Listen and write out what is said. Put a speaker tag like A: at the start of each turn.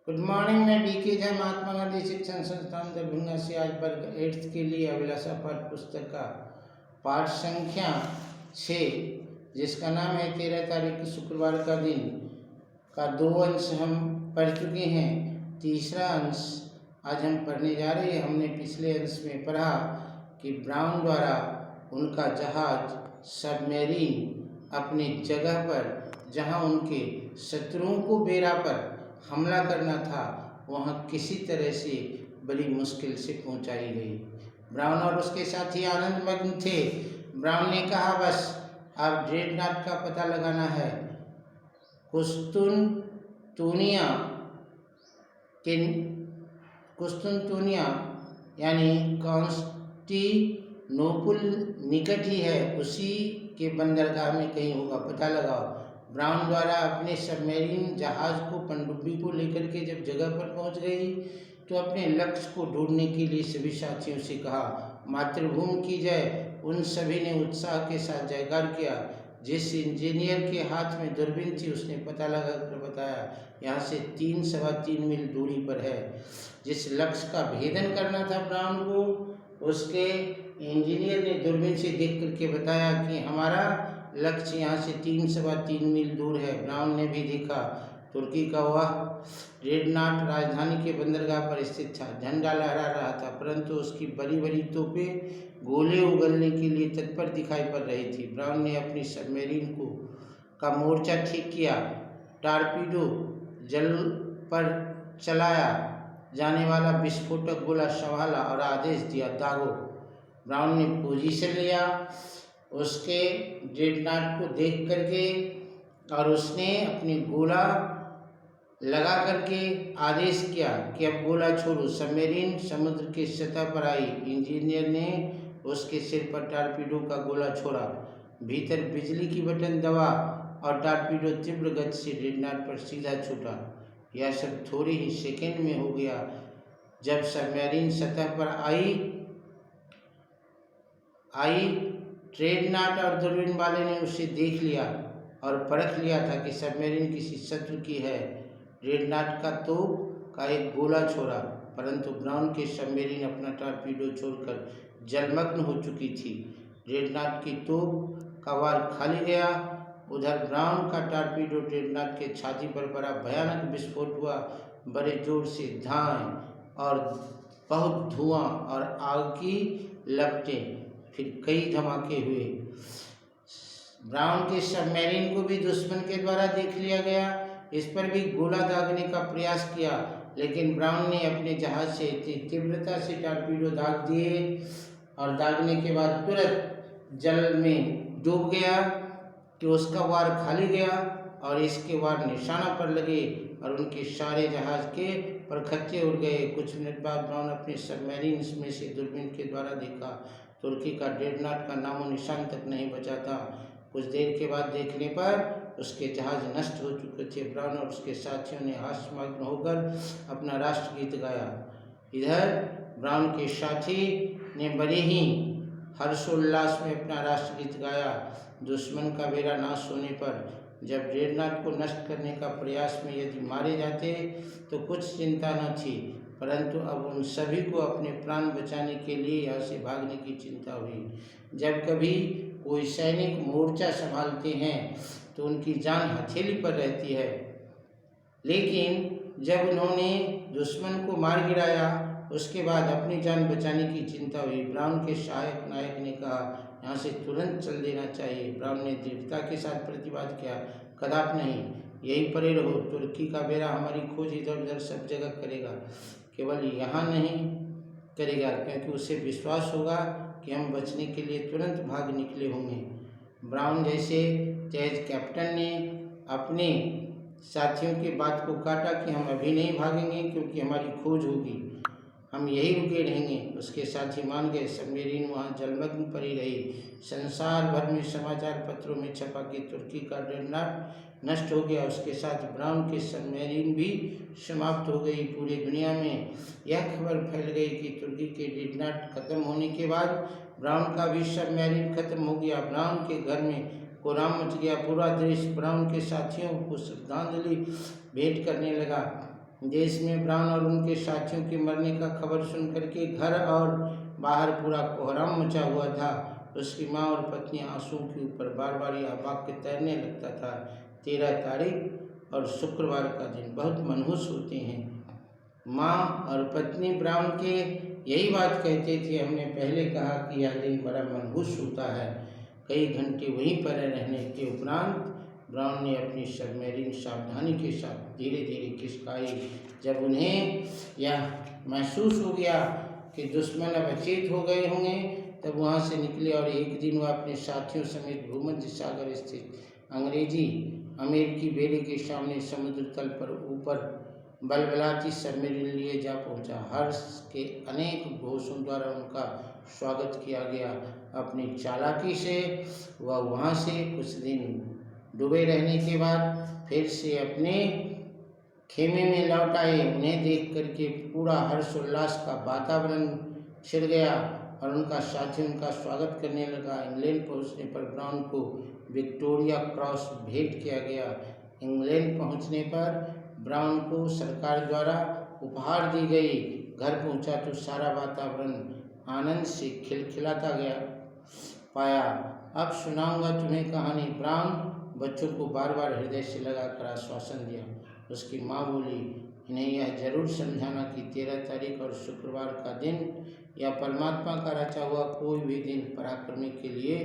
A: Good morning. मैं BK Jha Mahatma Gandhi शिक्षण संस्थान दरभंगा से आज वर्ग 8 के लिए अभिलाषा पाठ पुस्तक का पाठ संख्या 6 जिसका नाम है 13 तारीख शुक्रवार का दिन का 2 अंश हम पढ़ चुके हैं। तीसरा अंश आज हम पढ़ने जा रहे हैं। हमने पिछले अंश में पढ़ा कि ब्राउन द्वारा उनका जहाज सबमरीन अपनी जगह पर जहां उनके शत्रुओं को बेड़ा पर हमला करना था वहां किसी तरह से बड़ी मुश्किल से पहुंचाई गई। ब्राउन और उसके साथी आनंद मग्न थे। ब्राउन ने कहा, बस अब ड्रेडनॉट का पता लगाना है। कुस्तुनतुनिया यानी कॉन्स्टेंटिनोपल निकट ही है, उसी के बंदरगाह में कहीं होगा, पता लगाओ। ब्राउन द्वारा अपने सबमरीन जहाज को पनडुब्बी को लेकर के जब जगह पर पहुंच गई तो अपने लक्ष्य को ढूंढने के लिए सभी साथियों से कहा, मातृभूमि की जय। उन सभी ने उत्साह के साथ जयकार किया। जिस इंजीनियर के हाथ में दूरबीन थी उसने पता लगाकर बताया, यहाँ से 3-3.25 मील दूरी पर है। जिस लक्ष्य का भेदन करना था ब्राउन को, उसके इंजीनियर ने दूरबीन से देख करके बताया कि हमारा लक्ष्य यहाँ से 3-3.25 मील दूर है। ब्राउन ने भी देखा, तुर्की का वह ड्रेडनॉट राजधानी के बंदरगाह पर स्थित था। झंडा लहरा रहा था, परंतु उसकी बड़ी बड़ी तोपें गोले उगलने के लिए तत्पर दिखाई पड़ रही थी। ब्राउन ने अपनी सबमरीन का मोर्चा ठीक किया। टारपीडो जल पर चलाया जाने वाला विस्फोटक गोला संभाला और आदेश दिया, दागो। ब्राउन ने पोजीशन लिया उसके ड्रेडनॉट को देख करके और उसने अपनी गोला लगा करके आदेश किया कि अब गोला छोड़ो। सबमरीन समुद्र की सतह पर आई। इंजीनियर ने उसके सिर पर टारपीडो का गोला छोड़ा। भीतर बिजली की बटन दबा और टारपीडो तीव्र गति से ड्रेडनॉट पर सीधा छूटा। यह सब थोड़ी ही सेकेंड में हो गया। जब सबमरीन सतह पर आई ड्रेडनॉट और दूरबीन वाले ने उसे देख लिया और परख लिया था कि सबमरीन किसी शत्रु की है। ड्रेडनॉट का तोप का एक गोला छोड़ा, परंतु ब्राउन के सबमरीन अपना टारपीडो छोड़कर जलमग्न हो चुकी थी। ड्रेडनॉट की तोप का वार खाली गया। उधर ब्राउन का टारपीडो ड्रेडनॉट के छाती पर बड़ा भयानक विस्फोट हुआ। बड़े जोर से धाएं और बहुत धुआं और आग की लपटें, फिर कई धमाके हुए। ब्राउन के सबमरीन को भी दुश्मन के द्वारा देख लिया गया। इस पर भी गोला दागने का प्रयास किया, लेकिन ब्राउन ने अपने जहाज से इतनी तीव्रता से टारपीडो दाग दिए और दागने के बाद तुरंत जल में डूब गया कि उसका वार खाली गया और इसके वार निशाना पर लगे और उनके सारे जहाज के परखच्चे उड़ गए। कुछ मिनट बाद ब्राउन अपने सबमरीन में से दूरबीन के द्वारा देखा, तुर्की का ड्रेडनॉट का नामो निशान तक नहीं बचा था। कुछ देर के बाद देखने पर उसके जहाज नष्ट हो चुके थे। ब्राउन और उसके साथियों ने हास्यमग्न होकर अपना राष्ट्रगीत गाया। इधर ब्राउन के साथी ने बड़े ही हर्षोल्लास में अपना राष्ट्रगीत गाया। दुश्मन का बेड़ा नाश होने पर जब ड्रेडनॉट को नष्ट करने का प्रयास में यदि मारे जाते तो कुछ चिंता न थी, परंतु अब उन सभी को अपने प्राण बचाने के लिए यहाँ से भागने की चिंता हुई। जब कभी कोई सैनिक मोर्चा संभालते हैं तो उनकी जान हथेली पर रहती है, लेकिन जब उन्होंने दुश्मन को मार गिराया उसके बाद अपनी जान बचाने की चिंता हुई। ब्राउन के सहायक नायक ने कहा, यहाँ से तुरंत चल देना चाहिए। ब्राउन ने दृढ़ता के साथ प्रतिवाद किया, कदापि नहीं, यहीं पड़े रहो। तुर्की का बेड़ा हमारी खोज इधर उधर सब जगह करेगा, केवल यहाँ नहीं करेगा, क्योंकि उसे विश्वास होगा कि हम बचने के लिए तुरंत भाग निकले होंगे। ब्राउन जैसे तेज कैप्टन ने अपने साथियों की बात को काटा कि हम अभी नहीं भागेंगे क्योंकि हमारी खोज होगी, हम यही रुके रहेंगे। उसके साथी मान गए। सबमरीन वहाँ जलमग्न पड़ी रही। संसार भर में समाचार पत्रों में छपा कि तुर्की का ड्रेडनॉट नष्ट हो गया। उसके साथ ब्राउन के सबमरीन भी समाप्त हो गई। पूरी दुनिया में यह खबर फैल गई कि तुर्की के ड्रेडनॉट खत्म होने के बाद ब्राउन का भी सबमरीन खत्म हो गया। ब्राउन के घर में कोहराम मच गया। पूरा देश ब्राउन के साथियों को श्रद्धांजलि भेंट करने लगा। देश में ब्राउन और उनके साथियों के मरने का खबर सुनकर के घर और बाहर पूरा कोहराम मचा हुआ था। उसकी माँ और पत्नी आंसुओं के ऊपर बार बार यह वाक्य तैरने लगता था, 13 तारीख और शुक्रवार का दिन बहुत मनहूस होते हैं। माँ और पत्नी ब्राउन के यही बात कहते थे। हमने पहले कहा कि यह दिन बड़ा मनहूस होता है। कई घंटे वहीं पर रहने के उपरांत ब्राउन ने अपनी सबमरीन सावधानी के साथ धीरे धीरे खिसकाई। जब उन्हें यह महसूस हो गया कि दुश्मन अब अचेत हो गए होंगे, तब वहाँ से निकले और एक दिन वह अपने साथियों समेत भूमध्य सागर स्थित अमेरिकी बेड़े के सामने समुद्र तल पर ऊपर बलबलाती सबमरीन लिए जा पहुंचा। हर्ष के अनेक घोषों द्वारा उनका स्वागत किया गया। अपनी चालाकी से वह वहाँ से कुछ दिन डूबे रहने के बाद फिर से अपने खेमे में लौट आए। उन्हें देख करके पूरा हर्षोल्लास का वातावरण छिड़ गया और उनका साथी उनका स्वागत करने लगा। इंग्लैंड पहुंचने पर ब्राउन को विक्टोरिया क्रॉस भेंट किया गया। इंग्लैंड पहुंचने पर ब्राउन को सरकार द्वारा उपहार दी गई। घर पहुंचा तो सारा वातावरण आनंद से खिलखिलाता गया पाया। अब सुनाऊंगा तुम्हें कहानी। ब्राउन बच्चों को बार बार हृदय से लगाकर आश्वासन दिया। उसकी माँ बोली, इन्हें यह जरूर समझाना कि 13 तारीख और शुक्रवार का दिन या परमात्मा का रचा हुआ कोई भी दिन पराक्रमी के लिए